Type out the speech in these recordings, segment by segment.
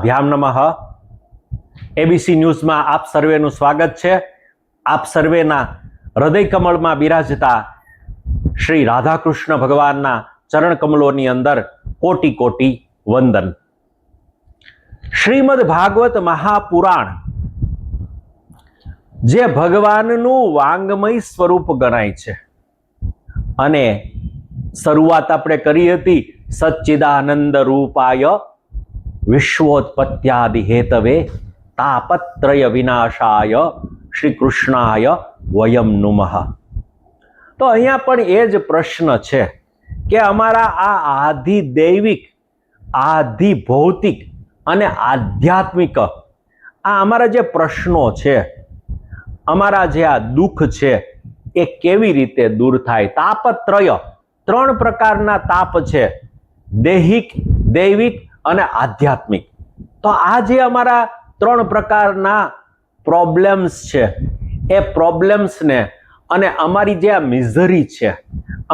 ગુરુભ્યામ નમઃ। એબીસી ન્યૂઝમાં આપ સર્વેનું સ્વાગત છે। આપ સર્વેના હૃદય કમળમાં બિરાજતા શ્રી રાધાકૃષ્ણ ભગવાનના ચરણ કમલોની અંદર કોટી કોટી વંદન। શ્રીમદ ભાગવત મહાપુરાણ જે ભગવાનનું વાંગમય સ્વરૂપ ગણાય છે અને શરૂઆત આપણે કરી હતી સચ્ચિદાનંદ રૂપાય વિશ્વોત્પત્યાદિ હેતવે તાપત્રય વિનાશાય શ્રી કૃષ્ણાય વયમ નુમઃ। તો અહીંયા પણ એ જ પ્રશ્ન છે કે અમારા આ આધિ દૈવિક, આધિ ભૌતિક અને આધ્યાત્મિક આ અમારા જે પ્રશ્નો છે, અમારા જે આ દુઃખ છે એ કેવી રીતે દૂર થાય। તાપત્રય ત્રણ પ્રકારના તાપ છે, દૈહિક, દૈવિક અને આધ્યાત્મિક। તો આ જે અમારા ત્રણ પ્રકારના પ્રોબ્લેમ્સ છે એ પ્રોબ્લેમ્સને અને અમારી જે આ મિઝરી છે,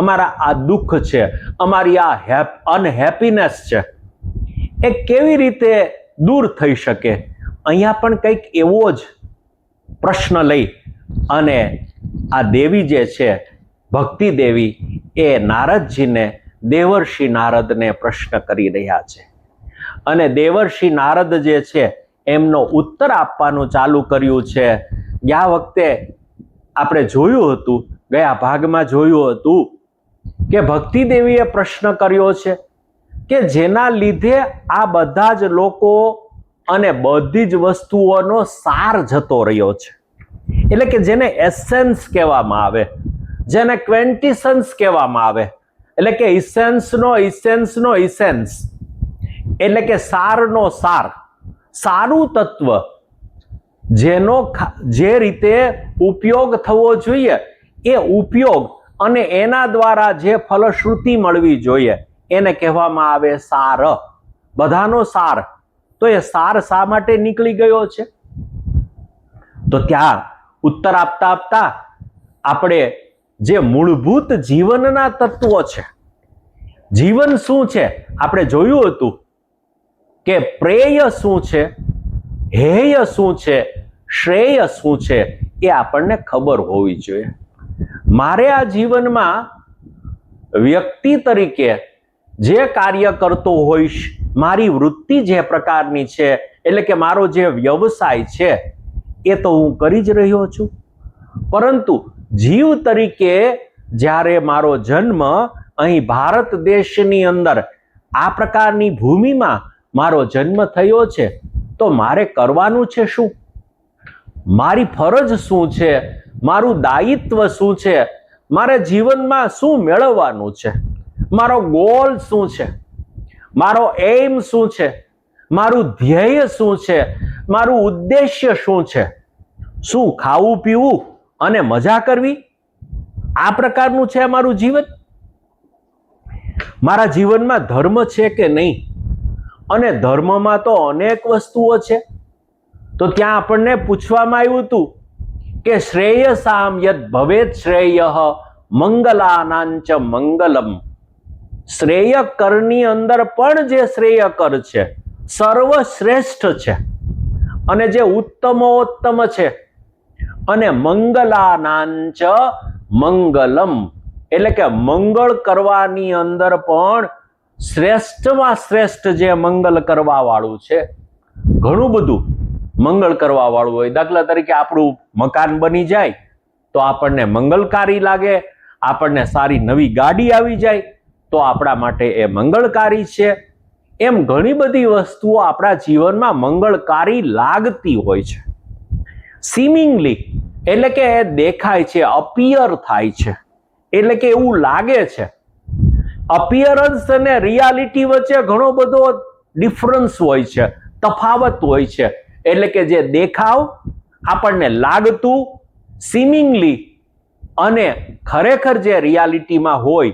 અમારા આ દુઃખ છે, અમારી આ અનહેપીનેસ છે એ કેવી રીતે દૂર થઈ શકે। અહીંયા પણ કંઈક એવો જ પ્રશ્ન લઈ અને આ દેવી જે છે ભક્તિ દેવી એ નારદજીને, દેવર્ષિ નારદને પ્રશ્ન કરી રહ્યા છે અને દેવર્ષિ નારદ જે છે એમનો ઉત્તર આપવાનું ચાલુ કર્યું છે। ગયા વખતે આપણે જોયું હતું, ગયા ભાગમાં જોયું હતું કે ભક્તિ દેવીએ પ્રશ્ન કર્યો છે કે જેના લીધે આ બધા જ લોકો અને બધી જ વસ્તુઓનો સાર જતો રહ્યો છે, એટલે કે જેને એસેન્સ કહેવામાં આવે, જેને ક્વેન્ટિસન્સ કહેવામાં આવે, એટલે કે ઇસેન્સનો ઇસેન્સ, એટલે કે સારનો સાર, સારું તત્વ જેનો જે રીતે ઉપયોગ થવો જોઈએ એ ઉપયોગ અને એના દ્વારા જે ફલશ્રુતિ મળવી જોઈએ એને કહેવામાં આવે સાર, બધાનો સાર। તો એ સાર શા માટે નીકળી ગયો છે? તો ત્યાં ઉત્તર આપતા આપતા આપણે જે મૂળભૂત જીવનના તત્વો છે, જીવન શું છે આપણે જોયું હતું કે પ્રેય શું છે, હેય શું છે, શ્રેય શું છે એ આપણને ખબર હોવી જોઈએ। મારે આ જીવનમાં વ્યક્તિ તરીકે જે કાર્ય કરતો હોઈશ, મારી વૃત્તિ જે પ્રકારની છે, એટલે કે મારો જે વ્યવસાય છે એ તો હું કરી જ રહ્યો છું, પરંતુ જીવ તરીકે જ્યારે મારો જન્મ અહીં ભારત દેશની અંદર આ પ્રકારની ભૂમિમાં મારો જન્મ થયો છે તો મારે કરવાનું છે શું? મારી ફરજ શું છે? મારું દાયિત્વ શું છે? મારે જીવનમાં શું મેળવવાનું છે? મારો ગોલ શું છે? મારો એમ શું છે? મારું ધ્યેય શું છે? મારું ઉદ્દેશ્ય શું છે? શું ખાવું પીવું અને મજા કરવી આ પ્રકારનું છે મારું જીવન? મારા જીવનમાં ધર્મ છે કે નહીં? અને ધર્મમાં તો અનેક વસ્તુઓ છે। તો ત્યાં આપણને પૂછવામાં આવ્યું હતું કે શ્રેયસામ યદ ભવેત શ્રેયઃ મંગલાનાંચ મંગલમ। શ્રેય કરની અંદર પણ જે શ્રેય કર છે સર્વશ્રેષ્ઠ છે અને જે ઉત્તમોત્તમ છે, અને મંગલાનાંચ મંગલમ એટલે કે મંગળ કરવાની અંદર પણ શ્રેષ્ઠમાં શ્રેષ્ઠ જે મંગલ કરવા વાળું છે, ઘણું બધું મંગળ કરવા વાળું હોય। દાખલા તરીકે આપણું મકાન બની જાય તો આપણને મંગલકારી લાગે, આપણને સારી નવી ગાડી આવી જાય તો આપણા માટે એ મંગળકારી છે। એમ ઘણી બધી વસ્તુઓ આપણા જીવનમાં મંગળકારી લાગતી હોય છે, સીમિંગલી, એટલે કે એ દેખાય છે, અપિયર થાય છે, એટલે કે એવું લાગે છે। અપિયરન્સ અને રિયાલિટી વચ્ચે ઘણો બધો ડિફરન્સ હોય છે, તફાવત હોય છે, એટલે કે જે દેખાવ આપણને લાગતું સીમિંગલી અને ખરેખર જે રિયાલિટીમાં હોય,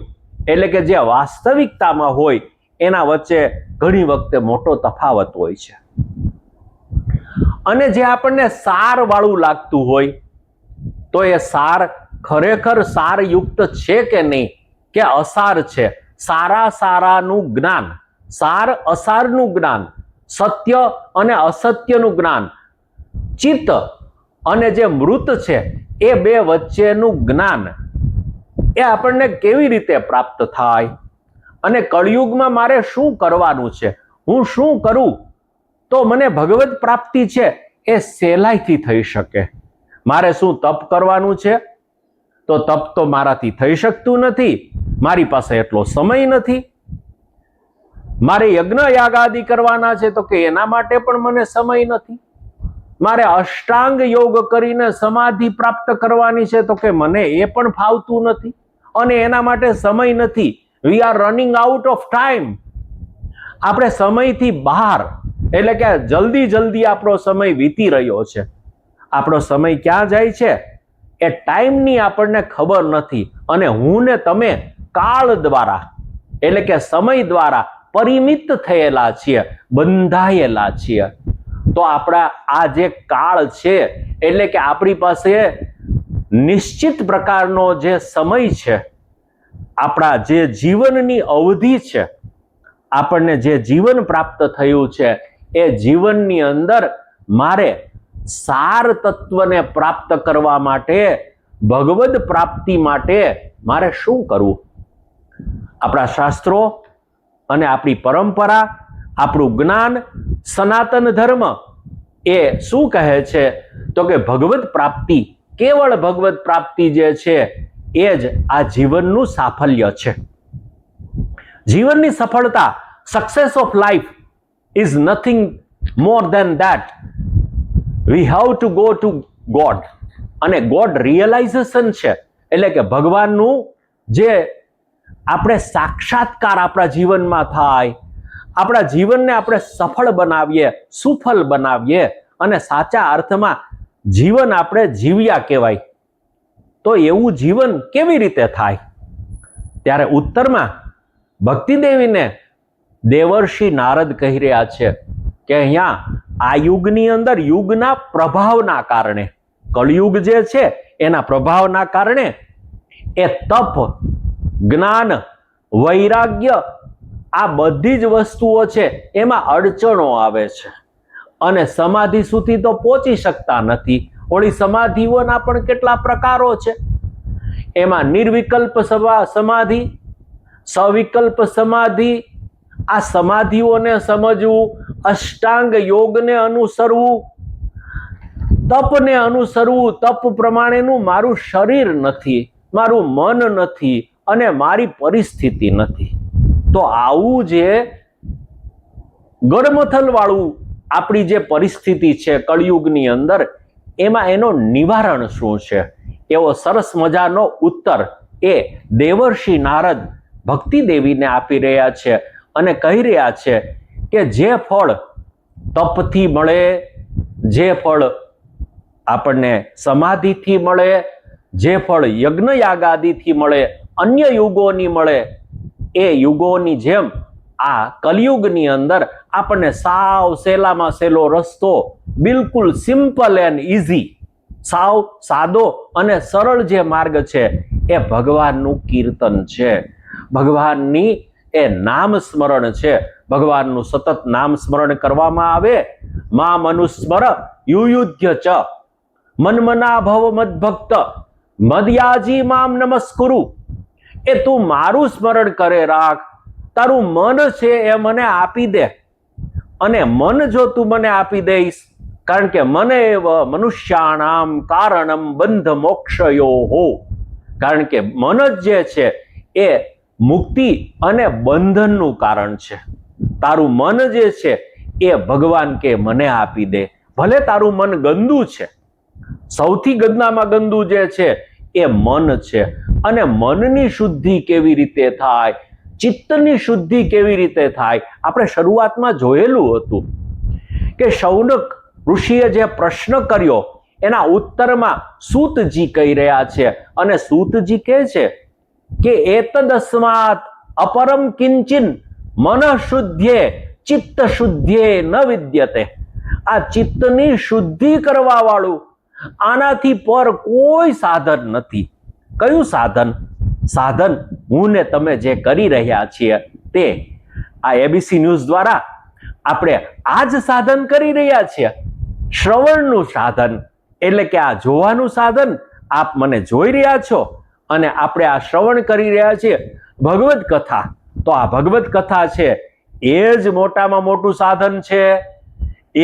એટલે કે જે વાસ્તવિકતામાં હોય એના વચ્ચે ઘણી વખતે મોટો તફાવત હોય છે। અને જે આપણને સાર વાળું લાગતું હોય તો એ સાર ખરેખર સારયુક્ત છે કે નહીં, કે અસાર છે? સારા સારાનું જ્ઞાન, સાર અસારનું જ્ઞાન, સત્ય અને અસત્યનું જ્ઞાન, ચિત્ત અને જે મૃત છે એ બે વચ્ચેનું જ્ઞાન એ આપણને કેવી રીતે પ્રાપ્ત થાય? અને કળિયુગમાં મારે શું કરવાનું છે? હું શું કરું તો મને ભગવત પ્રાપ્તિ છે એ સહેલાઈથી થઈ શકે? મારે શું તપ કરવાનું છે? તો તપ તો મારાથી થઈ શકતું નથી, મારી પાસે એટલો સમય નથી. મારે યજ્ઞ યાગાદિ કરવાના છે તો કે એના માટે પણ મને સમય નથી. મારે અષ્ટાંગ યોગ કરીને સમાધિ પ્રાપ્ત કરવાની છે તો કે મને એ પણ ફાવતું નથી અને એના માટે સમય નથી. We are running out of time. આપણે સમયથી બહાર, એટલે કે જલ્દી જલ્દી આપણો સમય વીતી રહ્યો છે. આપણો સમય ક્યાં જાય છે એ ટાઈમની આપણને ખબર નથી. અને હું ને તમે કાળ દ્વારા, એટલે કે સમય દ્વારા પરિમિત થયેલા છીએ, બંધાયેલા છીએ. તો આપણા આ જે કાળ છે, એટલે કે આપણી પાસે નિશ્ચિત પ્રકારનો જે સમય છે, આપણા જે જીવનની અવધિ છે, આપણને જે જીવન પ્રાપ્ત થયું છે, એ જીવનની અંદર મારે સાર તત્વને પ્રાપ્ત કરવા માટે, ભગવદ પ્રાપ્તિ માટે મારે શું કરવું? આપણા શાસ્ત્રો અને આપણી પરંપરા, આપણું જ્ઞાન, સનાતન ધર્મ એ શું કહે છે? તો કે ભગવત પ્રાપ્તિ, કેવળ ભગવત પ્રાપ્તિ જે છે એ જ આ જીવનનું સાફલ્ય છે. જીવનની સફળતા, success of life is nothing more than that. We have to go to God. અને ગોડ રિયલાઇઝેશન છે, એટલે કે ભગવાનનું જે આપણે સાક્ષાત્કાર આપણા જીવનમાં થાય, આપણા જીવનને આપણે સફળ બનાવીએ, સુફળ બનાવીએ અને સાચા અર્થમાં જીવન આપણે જીવ્યા કહેવાય. તો એવું જીવન કેવી રીતે થાય? ત્યારે ઉત્તરમાં ભક્તિદેવીને દેવર્ષિ નારદ કહી રહ્યા છે કે અહીંયા આ યુગની અંદર યુગના પ્રભાવના કારણે, કળિયુગ જે છે એના પ્રભાવના કારણે એ તપ, જ્ઞાન, વૈરાગ્ય, આ બધી જ વસ્તુઓ છે એમાં અડચણો આવે છે અને સમાધિ સુધી તો પહોંચી શકતા નથી. ઓળી સમાધિઓના પણ કેટલા પ્રકારો છે. એમાં નિર્વિકલ્પ સમાધિ, સવિકલ્પ સમાધિ, આ સમાધિઓને સમજવું, અષ્ટાંગ યોગને અનુસરવું, તપને અનુસરવું. તપ પ્રમાણેનું મારું શરીર નથી, મારું મન નથી અને મારી પરિસ્થિતિ નથી. તો આવું જે ગડમથલ વાળું આપણી જે પરિસ્થિતિ છે કળિયુગની અંદર, એમાં એનો નિવારણ શું છે? એવો સરસ મજાનો ઉત્તર એ દેવર્ષિ નારદ ભક્તિદેવીને આપી રહ્યા છે અને કહી રહ્યા છે કે જે ફળ તપથી મળે, જે ફળ આપણને સમાધિથી મળે, જે ફળ યજ્ઞ યાગાદિથી મળે, અન્ય યુગોની મળે, એ યુગોની જેમ આ કલિયુગની અંદર આપણને સાવ સહેલામાં સહેલો રસ્તો, બિલકુલ સિમ્પલ એન્ડ ઇઝી, સાવ સાદો અને સરળ જે માર્ગ છે એ ભગવાનનું કીર્તન છે, ભગવાનની એ નામ સ્મરણ છે. ભગવાનનું સતત નામ સ્મરણ કરવામાં આવે. મા મનુસ્મર યુયુધ્ય ચ મનમના ભવ મદભક્ત મદયાજી મામ નમસ્કુરુ. એ તું મારું સ્મરણ કરે રાખ, તારું મન છે એ મને આપી દે. અને મન જો તું મને આપી દઈશ, કારણ કે મને મનુષ્યાણામ કારણમ બંધ મોક્ષયોહો, કારણ કે મન જ જે છે એ મુક્તિ અને બંધનનું કારણ છે. તારું મન જે છે એ ભગવાન કે મને આપી દે. ભલે તારું મન ગંદુ છે, સૌથી ગંદામાં ગંદુ જે છે એ મન છે. અને મનની શુદ્ધિ કેવી રીતે થાય, ચિત્તની શુદ્ધિ કેવી રીતે થાય? આપણે શરૂઆતમાં જોયેલું હતું કે શૌનક ઋષિએ જે પ્રશ્ન કર્યો એના ઉત્તરમાં સૂતજી કહી રહ્યા છે. અને સૂતજી કહે છે કે એતદસ્માત અપરમ કિંચિન મન શુદ્ધ્યે ચિત્ત શુદ્ધ્યે ન વિદ્યતે. આ ચિત્તની શુદ્ધિ કરવા વાળું, આનાથી પર કોઈ સાધન નથી. કયું સાધન? સાધન હું ને તમે જે કરી રહ્યા છીએ તે. આ એબીસી ન્યૂઝ દ્વારા આપણે આ જ સાધન કરી રહ્યા છીએ, શ્રવણનું સાધન, એટલે કે આ જોવાનું સાધન. આપ મને જોઈ રહ્યા છો અને આપણે આ શ્રવણ કરી રહ્યા છીએ ભગવદ કથા. તો આ ભગવદ કથા છે એ જ મોટામાં મોટું સાધન છે.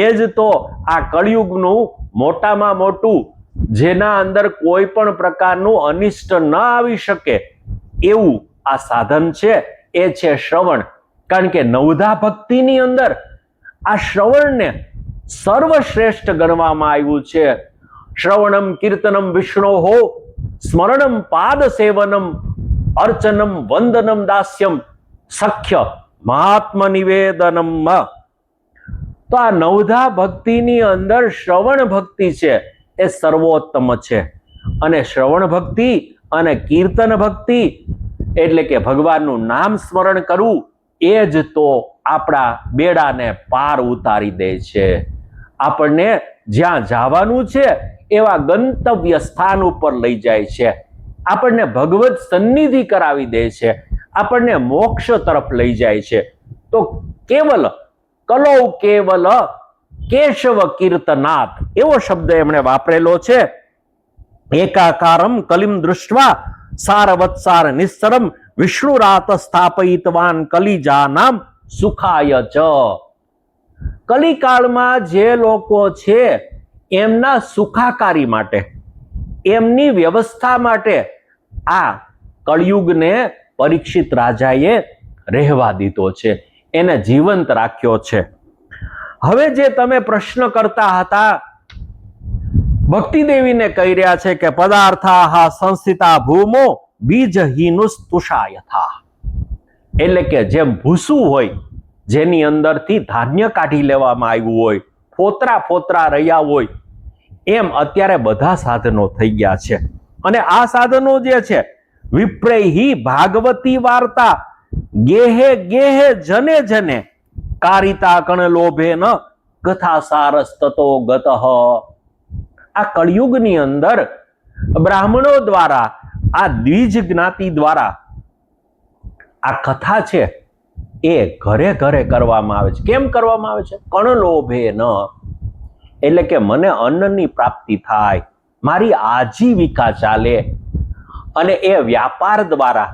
એ જ તો આ કળિયુગનું મોટામાં મોટું, જેના અંદર કોઈ પણ પ્રકારનું અનિષ્ટ ન આવી શકે એવું આ સાધન છે, એ છે શ્રવણ. કારણ કે નવધા ભક્તિની અંદર આ શ્રવણને સર્વશ્રેષ્ઠ ગણવામાં આવ્યું છે. શ્રવણમ કીર્તનમ વિષ્ણોહો સ્મરણમ પાદ સેવનમ અર્ચનમ વંદનમ દાસ્યમ સખ્ય મહાત્મ નિવેદનમ. તો આ નવધા ભક્તિની અંદર શ્રવણ ભક્તિ છે એ સર્વોત્તમ છે. અને શ્રવણ ભક્તિ અને કીર્તન ભક્તિ એટલે કે ભગવાનનું નામ સ્મરણ કરવું, એ જ તો આપણા બેડાને પાર ઉતારી દે છે. આપણને જ્યાં જવાનું છે એવા ગંતવ્ય સ્થાન ઉપર લઈ જાય છે. આપણને ભગવત સન્નિધિ કરાવી દે છે. આપણને મોક્ષ તરફ લઈ જાય છે. તો કેવલ કલૌ કેવલ કેશવ કીર્તનાથ એવો શબ્દ એમણે વાપરેલો છે. એકાકારમ કલિમ દૃષ્ટવા સારવત્સાર નિસ્સરમ વિષ્ણુરાત સ્થાપયિતવાન કલિજાનામ સુખાય ચ. કલિકાળમાં જે લોકો છે એમના સુખાકારી માટે, એમની વ્યવસ્થા માટે આ કળિયુગને પરીક્ષિત રાજાએ રહેવા દીધો છે, એને જીવંત રાખ્યો છે. હવે જે તમે પ્રશ્ન કરતા હતા, ભક્તિ દેવીને કહી રહ્યા છે કે પદાર્થા સંસ્થિતા ભૂમો બીજહીનુસ્તુષાયથા. એટલે કે જેમ ભૂસું હોય, જેની અંદરથી ધાન્ય કાઢી લેવામાં આવ્યું હોય, ફોતરા ફોતરા રહ્યા હોય, એમ અત્યારે બધા સાધનો થઈ ગયા છે. અને આ સાધનો જે છે વિપ્રેહી ભાગવતી વાર્તા ગેહે ગેહે જને જને કારિતા કણ લોભે ન કથા સારસ તતો ગતઃ. આ કળિયુગની અંદર બ્રાહ્મણો દ્વારા, આ દ્વિજ જ્ઞાતિ દ્વારા આ કથા છે એ ઘરે ઘરે કરવામાં આવે છે. કેમ કરવામાં આવે છે? કણ લોભે ન, એટલે કે મને અન્નની પ્રાપ્તિ થાય, મારી આજીવિકા ચાલે, અને એ વ્યાપાર દ્વારા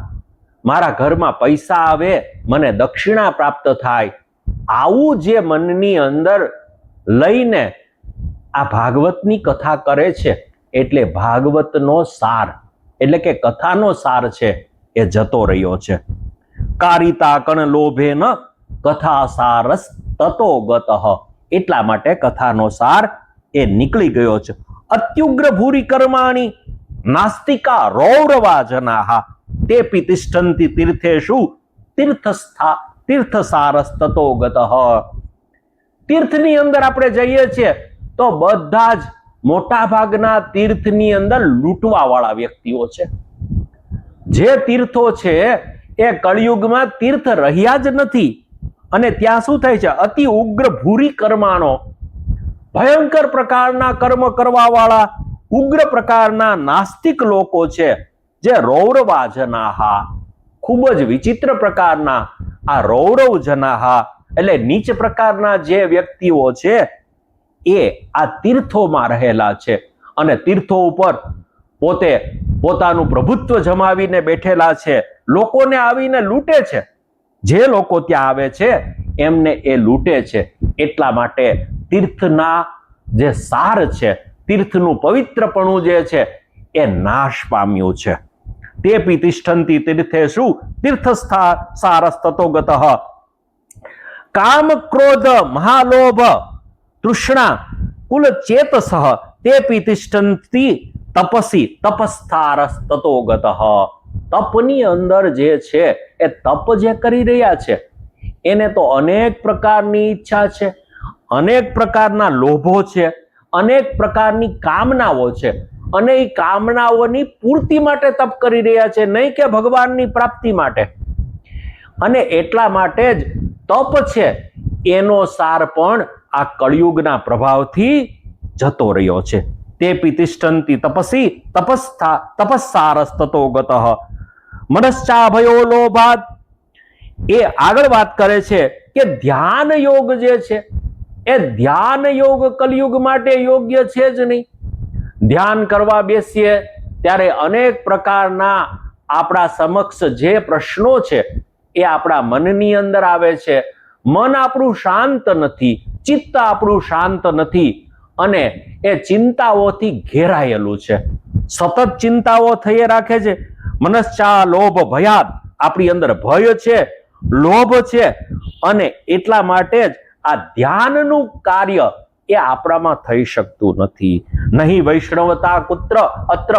મારા ઘરમાં પૈસા આવે, મને દક્ષિણા પ્રાપ્ત થાય. આવું જે મનની અંદર લઈને આ ભાગવતની કથા કરે છે, એટલે ભાગવતનો સાર એટલે કે કથાનો સાર છે એ જતો રહ્યો છે. કારિતા કણ લોભે ન કથા સારસ તતો ગતઃ. એટલા માટે કથાનો સાર એ નીકળી ગયો છે. અત્યુગ્ર ભૂરી કર્માણી નાસ્તિકા રૌરવા જનાહા તેપી તિષ્ઠન્તિ તીર્થેષુ તીર્થસારસ તતો ગતઃ. તીર્થની અંદર આપણે જઈએ છીએ તો બધા જ મોટા ભાગના તીર્થની અંદર લૂંટવા વાળા વ્યક્તિઓ છે. જે તીર્થો છે એ કળિયુગમાં તીર્થ રહ્યા જ નથી. અને ત્યાં શું થાય છે? અતિ ઉગ્ર ભૂરી કર્માણો, ભયંકર પ્રકારના કર્મ કરવા વાળા ઉગ્ર પ્રકારના નાસ્તિક લોકો છે, જે રૌરવા જનાહા, ખૂબ જ વિચિત્ર પ્રકારના આ રૌરવ જનાહા એટલે નીચ પ્રકારના જે વ્યક્તિઓ છે એ આ તીર્થોમાં રહેલા છે. અને તીર્થો ઉપર પોતે પોતાનું પ્રભુત્વ જમાવીને બેઠેલા છે, લોકોને આવીને લૂંટે છે. જે લોકો ત્યાં આવે છે એમને એ લૂંટે છે. એટલા માટે તીર્થના જે સાર છે, તીર્થનું પવિત્રપણું જે છે એ નાશ પામ્યું છે. તે તિષ્ઠન્તિ તીર્થેષુ તીર્થસ્થા સારસ્તતો ગતઃ. કામ ક્રોધ મહાલોભ તૃષ્ણા કુલ ચેતસઃ તે તિષ્ઠન્તિ તપસી તપસ્થારસ્તતો ગતઃ. તપની અંદર જે છે એ તપ જે કરી રહ્યા છે એને તો અનેક પ્રકારની ઈચ્છા છે, અનેક પ્રકારના લોભો છે, અનેક પ્રકારની કામનાઓ છે, અને એ કામનાઓની પૂર્તિ માટે તપ કરી રહ્યા છે, નહીં કે ભગવાનની પ્રાપ્તિ માટે. અને એટલા માટે જ તપ છે એનો સાર પણ આ કળિયુગના પ્રભાવથી જતો રહ્યો છે. તે તિષ્ઠન્તિ તપસી તપસ્સારસ્તતો ગતઃ. મનશ્ચાભયો લોભાદ. એ આગળ વાત કરે છે કે ધ્યાન યોગ જે છે એ ધ્યાન યોગ કલયુગ માટે યોગ્ય છે જ નહીં. ધ્યાન કરવા બેસીએ ત્યારે અનેક પ્રકારના આપણા સમક્ષ જે પ્રશ્નો છે એ આપણા મનની અંદર આવે છે. મન આપણું શાંત નથી, ચિત્ત આપણું શાંત નથી અને એ ચિંતાઓથી ઘેરાયેલું છે. સતત ચિંતાઓ થઈ રાખે છે. મનશ્ચા લોભ ભયાદ, આપણી અંદર ભય છે, લોભ છે અને એટલા માટે જ આ ધ્યાનનું કાર્ય એ આપણામાં થઈ શકતું નથી. નહીં વૈષ્ણવતા કુત્ર અત્ર,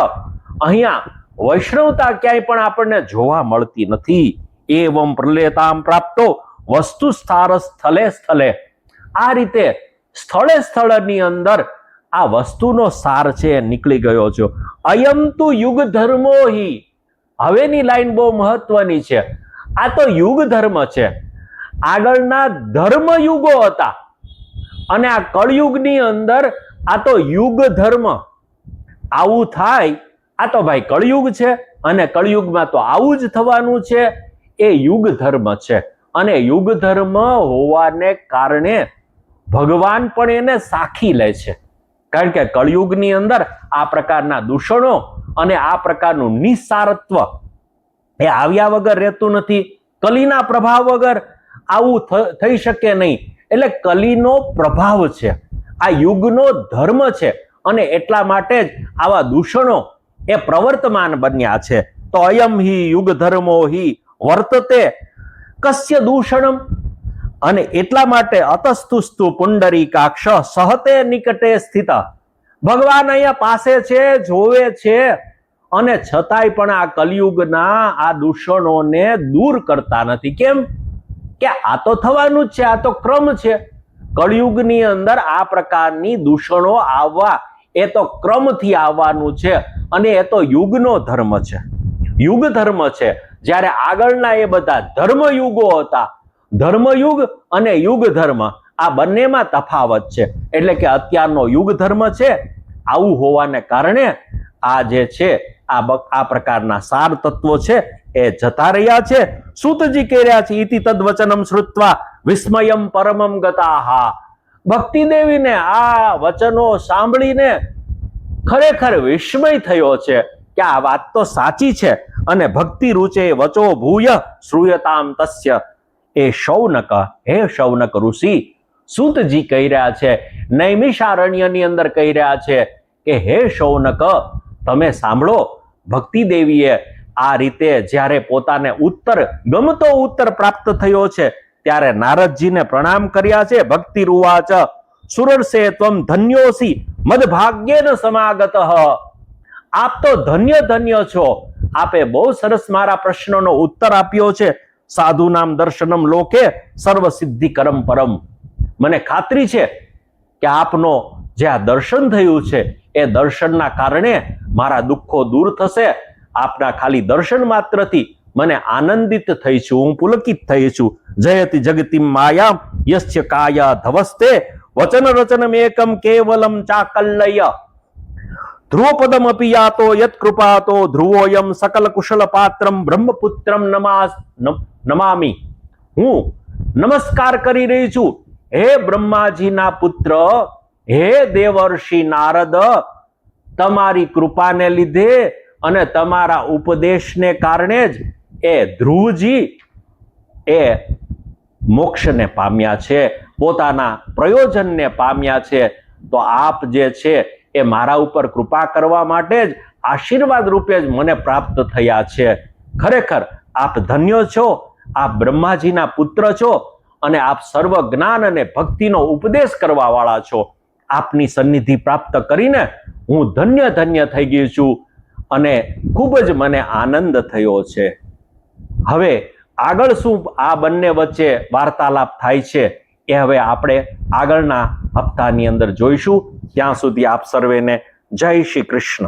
અહીંયા વૈષ્ણવતા ક્યાંય પણ આપણને જોવા મળતી નથી. એવમ પ્રલેતામ પ્રાપ્તો વસ્તુ સ્થાર સ્થળે સ્થળે, આ રીતે સ્થળે સ્થળની અંદર આ વસ્તુનો સાર છે નીકળી ગયો છે. અયમ તુ યુગ ધર્મો હિ, હવેની લાઈન બહુ મહત્વની છે. આ તો યુગ ધર્મ છે. આગળના ધર્મ યુગો હતા અને આ કળયુગની અંદર આ તો યુગ ધર્મ. આવું થાય, આ તો ભાઈ કળયુગ છે અને કળયુગમાં તો આવું જ થવાનું છે. એ યુગ ધર્મ છે અને યુગ ધર્મ હોવાને કારણે ભગવાન પણ એને સાખી લે છે. કારણ કે કળયુગની અંદર આ પ્રકારના દૂષણો અને આ પ્રકારનું નિસ્સારત્વ એ આવ્યા વગર રહેતું નથી. કલીના પ્રભાવ વગર આવું થઈ શકે નહીં. એટલે કલીનો પ્રભાવ છે, આ યુગનો ધર્મ છે અને એટલા માટે જ આવા દૂષણો એ પ્રવર્તમાન બન્યા છે. તો અયમ હિ યુગ ધર્મો હિ વર્તતે કસ્ય દૂષણમ, અને એટલા માટે અતસ્તુસ્તુ પુંડરીકાક્ષ સહતે નિકટે સ્થિત. ભગવાન અહીંયા પાસે છે, જોવે છે અને છતાંય પણ આ કલયુગના આ દૂષણોને દૂર કરતા નથી. કેમ કે આ તો થવાનું જ છે, આ તો ક્રમ છે. કળયુગની અંદર આ પ્રકારની દૂષણો આવવા એ તો ક્રમથી આવવાનું છે અને એ તો યુગનો ધર્મ છે, યુગ ધર્મ છે. જ્યારે આગળના એ બધા ધર્મયુગો હતા, ધર્મયુગ અને યુગ ધર્મ આ બંનેમાં તફાવત છે. એટલે કે અત્યારનો યુગ ધર્મ છે, આવું હોવાને કારણે આ જે છે આ પ્રકારના સાર તત્વો છે એ જતા રહ્યા છે. સૂતજી કહી રહ્યા છે, ઇતિ તદ્વચનમ શ્રુત્વા વિસ્મયમ પરમમ ગતાહા. ભક્તિ દેવીને આ વચનો સાંભળીને ખરેખર વિસ્મય થયો છે કે આ વાત તો સાચી છે. અને ભક્તિ રૂચે વચો ભૂય શ્રૂયતામ તસ્ય. એ શૌનક, હે શૌનક ઋષિ, સૂતજી કહી રહ્યા છે, નૈમિષારણ્યની અંદર કહી રહ્યા છે કે હે શૌનક, તમે સાંભળો. ભક્તિ દેવીએ આ રીતે જ્યારે પોતાને ઉત્તર, ગમતો ઉત્તર પ્રાપ્ત થયો છે ત્યારે નારદજીને પ્રણામ કર્યા છે. ભક્તિ રૂવાચ સુરસે ત્વમ ધન્યોસી મદ ભાગ્યેન સમાગત. આપ તો ધન્ય ધન્ય છો, આપે બહુ સરસ મારા પ્રશ્નનો ઉત્તર આપ્યો છે. સાધુ નામ દર્શનમ લોકે સર્વ સિદ્ધિ કરમ પરમ. મને ખાતરી છે કે આપનો જે આ દર્શન થયું છે એ દર્શનના કારણે મારા દુઃખો દૂર થશે. આપના ખાલી દર્શન માત્રથી મને આનંદિત થઈ છું, હું પુલકિત થઈ છું. જયતિ જગતિમ માયામ યસ્ય કાયા ધવસ્તે વચન રચનમ એકમ કેવલમ ચાકલ્લય. ધ્રુવપદમ અપી યાતો યત કૃપાતો ધ્રુવોયમ સકલ કુશલ પાત્રમ બ્રહ્મપુત્રમ નમામી. હું નમસ્કાર કરી રહી છું હે બ્રહ્માજીના પુત્ર, હે દેવર્ષિ નારદ, તમારી કૃપાને લીધે અને તમારા ઉપદેશને કારણે જ એ ધ્રુવજી એ મોક્ષને પામ્યા છે, પોતાના પ્રયોજનને પામ્યા છે. તો આપ જે છે એ મારા ઉપર કૃપા કરવા માટે જ આશીર્વાદ રૂપે જ મને પ્રાપ્ત થયા છે. ખરેખર આપ ધન્ય છો, આપ બ્રહ્માજીના પુત્ર છો અને આપ સર્વ જ્ઞાન અને ભક્તિનો ઉપદેશ કરવા વાળા છો. આપની સન્નિધિ પ્રાપ્ત કરીને હું ધન્ય ધન્ય થઈ ગઈ છું અને ખૂબ જ મને આનંદ થયો છે. હવે આગળ શું આ બંને વચ્ચે વાર્તાલાપ થાય છે એ હવે આપણે આગળના હપ્તાની અંદર જોઈશું. ત્યાં સુધી આપ સર્વેને જય શ્રી કૃષ્ણ.